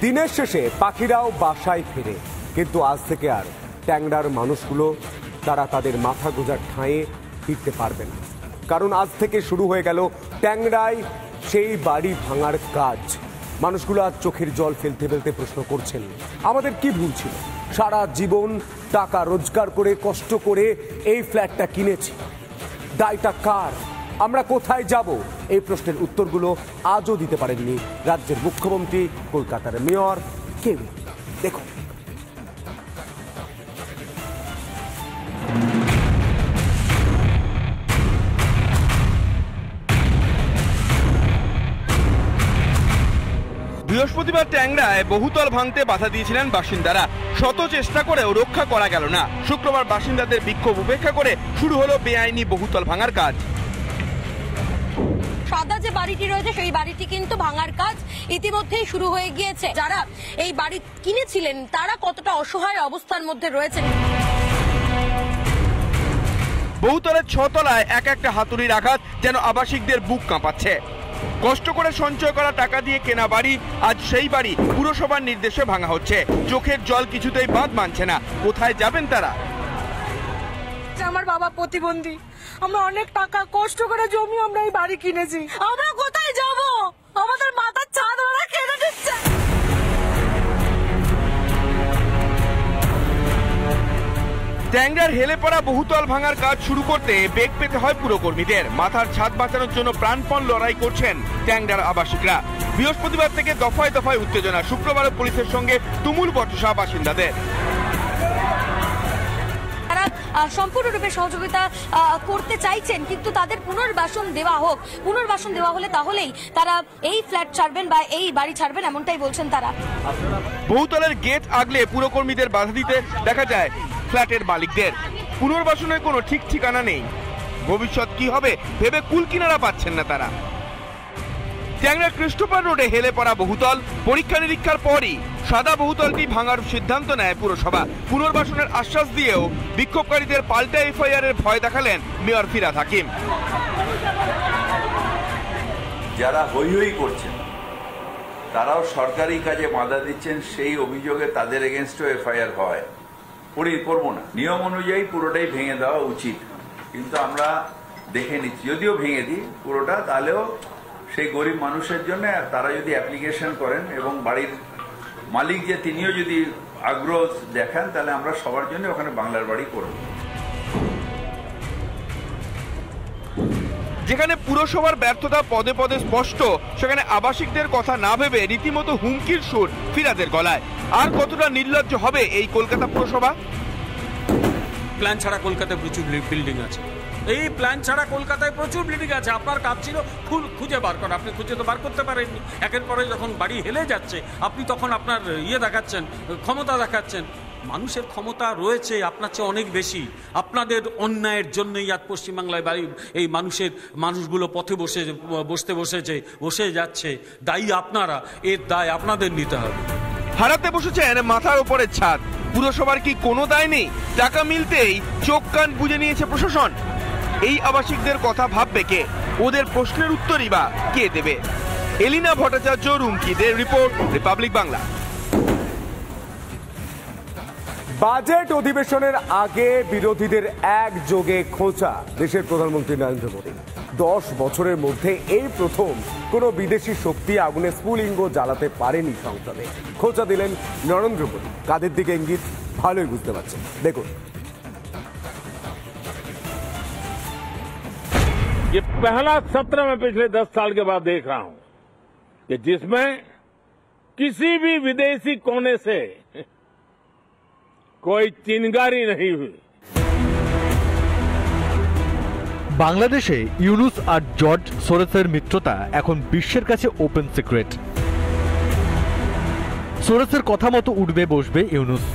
দিনের শেষে পাখিরাও বাসায় ফিরে, কিন্তু আজ থেকে আর ট্যাংরার মানুষগুলো তারা তাদের মাথা গোঁজার ঠাঁয়ে ফিরতে পারবে না। কারণ আজ থেকে শুরু হয়ে গেল ট্যাংরায় সেই বাড়ি ভাঙার কাজ। মানুষগুলো আজ চোখের জল ফেলতে ফেলতে প্রশ্ন করছেন, আমাদের কি ভুল ছিল? সারা জীবন টাকা রোজগার করে কষ্ট করে এই ফ্ল্যাটটা কিনেছি, দায়টা কার? আমরা কোথায় যাব? এই প্রশ্নের উত্তরগুলো আজও দিতে পারেননি রাজ্যের মুখ্যমন্ত্রী, কলকাতার মেয়র, কেউ। দেখুন, বৃহস্পতিবার ট্যাংরায় বহুতল ভাঙতে বাধা দিয়েছিলেন বাসিন্দারা। শত চেষ্টা করেও রক্ষা করা গেল না। শুক্রবার বাসিন্দাদের বিক্ষোভ উপেক্ষা করে শুরু হলো বেআইনি বহুতল ভাঙার কাজ। সাদা যে বাড়িটি রয়েছে সেই বাড়িটি কিন্তু ভাঙার কাজ ইতিমধ্যেই শুরু হয়ে গিয়েছে। যারা এই বাড়ি কিনেছিলেন তারা কতটা অসহায় অবস্থার মধ্যে রয়েছেন। বহুতলের 6 তলায় এক একটা হাতুড়ির আঘাত যেন আবাসিকদের বুক কাঁপাচ্ছে। কষ্ট করে সঞ্চয় করা টাকা দিয়ে কেনা বাড়ি, আজ সেই বাড়ি পুরসভার নির্দেশে ভাঙা হচ্ছে। চোখের জল কিছুতেই বাঁধ মানছে না। কোথায় যাবেন তারা? আমার বাবা প্রতিবন্ধী, আমরা অনেক টাকা কষ্ট করে জমি আমরা এই বাড়ি কিনেছি, আমরা কোথায় যাব? আমাদের মাথার ছাদ ওরা কেটে দিচ্ছে। ট্যাংরার হেলে পড়া বহুতল ভাঙার কাজ শুরু করতে বেগ পেতে হয় পুরকর্মীদের। মাথার ছাদ বাঁচানোর জন্য প্রাণপণ লড়াই করছেন ট্যাংরার আবাসিকরা। বৃহস্পতিবার থেকে দফায় দফায় উত্তেজনা। শুক্রবারও পুলিশের সঙ্গে তুমুল বচসা বাসিন্দাদের। তারা সম্পূর্ণরূপে সহযোগিতা করতে চাইছেন, কিন্তু তাদের পুনর্বাসন দেওয়া হোক। পুনর্বাসন দেওয়া হলে তাহলেই তারা এই ফ্ল্যাট ছাড়বেন বা এই বাড়ি ছাড়বেন, এমনটাই বলছেন তারা। বহুতলের গেট আগলে পুরকর্মীদের বাধা দিতে দেখা যায় ফ্ল্যাটের মালিকদের। পুনর্বাসনের কোনো ঠিক ঠিকানা নেই। ভবিষ্যৎ কি হবে ভেবে কুল কিনারা পাচ্ছেন না তারা। ট্যাংরা কৃষ্ণপাড় রোডে হেলে পড়া বহুতল। পরীক্ষা নিরীক্ষার পরই সাদা বহুতলটি ভাঙার সিদ্ধান্ত নেয় পুরসভা। পুনর্বাসনের আশ্বাস দিয়েও বিক্ষোভকারীদের পাল্টা এফআইআর এর ভয় দেখালেন মেয়র ফিরহাদ হাকিম। যারা হই হই করছেন তারাও সরকারি কাজে বাধা দিচ্ছেন, সেই অভিযোগে তাদের এগেনস্টও এফআইআর হয়। করবো না, নিয়ম অনুযায়ী পুরোটাই ভেঙে দেওয়া উচিত, কিন্তু আমরা দেখে নিচ্ছি যদিও ভেঙে দিই পুরোটা, তাহলেও সেই গরিব মানুষের জন্য তারা যদি অ্যাপ্লিকেশন করেন এবং বাড়ির মালিক যে তিনিও যদি আগ্রহ দেখান, তাহলে আমরা সবার জন্য ওখানে বাংলার বাড়ি করব। যেখানে পুরসভার ব্যর্থতা পদে পদে স্পষ্ট, সেখানে আবাসিকদের কথা না ভেবে রীতিমতো হুমকির সুর ফিরহাদের গলায়। আর কতটা নির্লজ্জ হবে এই কলকাতা পুরসভা? প্ল্যান ছাড়া কলকাতায় প্রচুর বিল্ডিং আছে। এই প্ল্যান ছাড়া কলকাতায় প্রচুর বিল্ডিং আছে। আপনার কাজ ছিল খুঁজে বার করা, আপনি খুঁজে তো বার করতে পারেননি। একের পরে যখন বাড়ি হেলে যাচ্ছে আপনি তখন আপনার দেখাচ্ছেন, ক্ষমতা দেখাচ্ছেন। মানুষের ক্ষমতা রয়েছে আপনার চেয়ে অনেক বেশি। আপনাদের অন্যায়ের জন্যই আজ পশ্চিমবাংলায় এই মানুষগুলো পথে বসে যাচ্ছে। দায়ী আপনারা, এর দায় আপনাদের নিতে হবে। হারাতে বসেছেন মাথার উপরের ছাদ। পুরসভার কি কোনো দায় নেই? টাকা মিলতেই চোখ কান বুজে নিয়েছে প্রশাসন। এই আবাসিকদের কথা ভাববে কে? ওদের প্রশ্নের উত্তরই বা কে দেবে? এলিনা ভট্টাচার্য, রুমকিদের রিপোর্ট, রিপাবলিক বাংলা। বাজেট অধিবেশনের আগে বিরোধীদের একযোগে খোঁচা দেশের প্রধানমন্ত্রী নরেন্দ্র মোদী। 10 বছরের মধ্যে এই প্রথম কোনো বিদেশি শক্তি আগুনে স্ফুলিঙ্গ জ্বালাতে পারেনি সংসদে। খোঁচা দিলেন নরেন্দ্র মোদী। কাদের দিকে ইঙ্গিত ভালোই বুঝতে পারছেন, দেখুন। ये पहला सत्र मैं पिछले 10 साल के बाद देख रहा हूं कि जिसमें किसी भी विदेशी कोने से कोई चिंगारी नहीं हुई। বাংলাদেশে ইউনুস আর জর্জ সোরেসের মিত্রতা এখন বিশ্বের কাছে ওপেন সিক্রেট। সোরেসের কথা মতো উঠবে বসবে ইউনুস।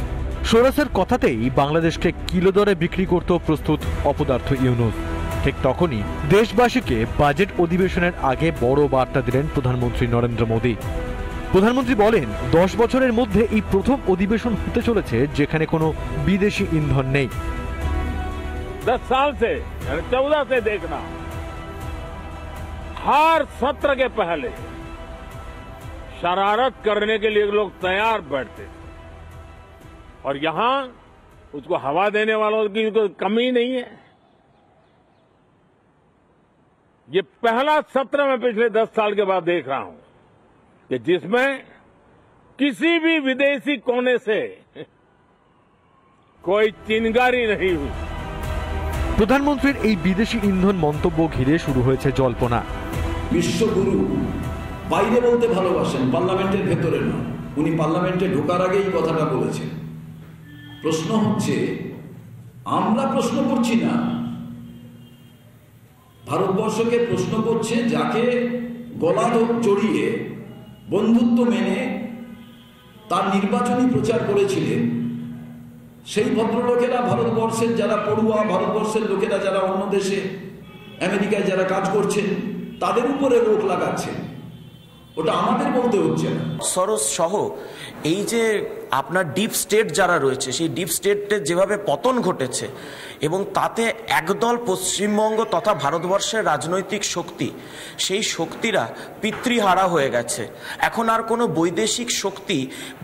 সোরেসের কথাতেই বাংলাদেশকে কিলো দরে বিক্রি করতে প্রস্তুত অপদার্থ ইউনুস। ঠিক তখনই দেশবাসীকে বাজেট অধিবেশনের আগে বড় বার্তা দিলেন প্রধানমন্ত্রী নরেন্দ্র মোদী। প্রধানমন্ত্রী বলেন, 10 বছরের মধ্যে এই প্রথম অধিবেশন হতে চলেছে যেখানে কোনো বিদেশি ইন্ধন নেই। 10 साल से 14 से देखना, हर सत्र के पहले शरारत करने के लिए लोग तैयार बैठते और यहां उसको हवा देने वालों की कोई कमी नहीं है। ये पहला सत्र मैं पिछले 10 साल के बाद देख रहा हूं कि जिसमें किसी भी विदेशी कोने से कोई चिंगारी नहीं हुई। প্রধানমন্ত্রীর এই বিদেশি ইন্ধন মন্তব্য ঘিরে শুরু হয়েছে জল্পনা। বিশ্বগুরু বাইরে বলতে ভালোবাসেন, পার্লামেন্টের ভেতরে না। উনি পার্লামেন্টে ঢোকার আগেই কথাটা বলেছেন। প্রশ্ন হচ্ছে, আমরা প্রশ্ন করছি না, ভারতবর্ষকে প্রশ্ন করছে যাকে গলা জড়িয়ে বন্ধুত্ব মেনে তার নির্বাচনী প্রচার করেছিলেন সেই ভদ্রলোকেরা, ভারতবর্ষের যারা পড়ুয়া, ভারতবর্ষের লোকেরা যারা অন্য দেশে আমেরিকায় যারা কাজ করছেন তাদের উপরে রোক লাগাচ্ছেন। ওটা আমাদের বলতে হচ্ছে না। সরোস সহ এই যে আপনার ডিপ স্টেট যারা রয়েছে, সেই ডিপ স্টেটের যেভাবে পতন ঘটেছে এবং তাতে একদল পশ্চিমবঙ্গ তথা ভারতবর্ষের রাজনৈতিক শক্তি, সেই শক্তিরা পিতৃহারা হয়ে গেছে। এখন আর কোনো বৈদেশিক শক্তি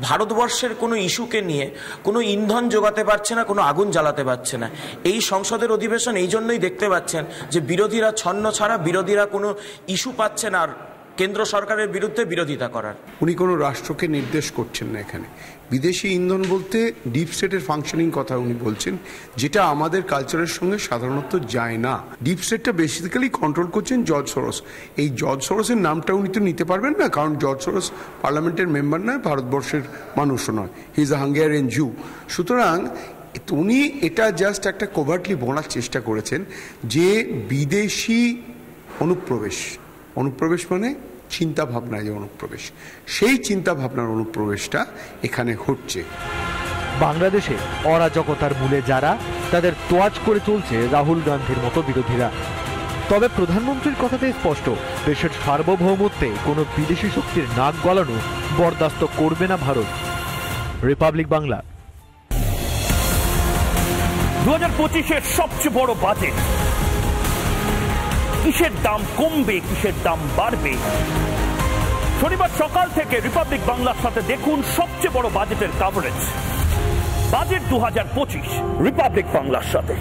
ভারতবর্ষের কোনো ইস্যুকে নিয়ে কোনো ইন্ধন যোগাতে পারছে না, কোনো আগুন জ্বালাতে পারছে না। এই সংসদের অধিবেশন এই জন্যই দেখতে পাচ্ছেন যে বিরোধীরা ছন্ন ছাড়া, বিরোধীরা কোনো ইস্যু পাচ্ছে না আর কেন্দ্র সরকারের বিরুদ্ধে বিরোধিতা করার। উনি কোনো রাষ্ট্রকে নির্দেশ করছেন না। এখানে বিদেশি ইন্ধন বলতে ডিপ স্টেটের ফাংশনিং কথা উনি বলছেন, যেটা আমাদের কালচারের সঙ্গে সাধারণত যায় না। ডিপ স্টেটটা বেসিক্যালি কন্ট্রোল করছেন জর্জ সোরস। এই জর্জ সোরসের নামটা উনি তো নিতে পারবেন না, কারণ জর্জ সোরস পার্লামেন্টের মেম্বার নয়, ভারতবর্ষের মানুষও নয়, হি ইজ আ হাঙ্গেরিয়ান জু। সুতরাং উনি এটা জাস্ট একটা কোভার্টলি বলার চেষ্টা করেছেন যে বিদেশি অনুপ্রবেশ মানে চিন্তা ভাবনায় যে অনুপ্রবেশ, সেই চিন্তা ভাবনার অনুপ্রবেশটা এখানে হচ্ছে। বাংলাদেশে অরাজকতার মূলে যারা, তাদের তোয়াজ করে চলছে রাহুল গান্ধীর মতো বিরোধীরা। তবে প্রধানমন্ত্রীর কথাতে স্পষ্ট, দেশের সার্বভৌমত্বে কোনো বিদেশি শক্তির নাক গলানো বরদাস্ত করবে না ভারত। রিপাবলিক বাংলা। 2025-এর সবচেয়ে বড় বাজেট, কিসের দাম কমবে, কিসের দাম বাড়বে, শনিবার সকাল থেকে রিপাবলিক বাংলার সাথে দেখুন সবচেয়ে বড় বাজেটের কভারেজ। বাজেট 2025 রিপাবলিক বাংলার সাথে।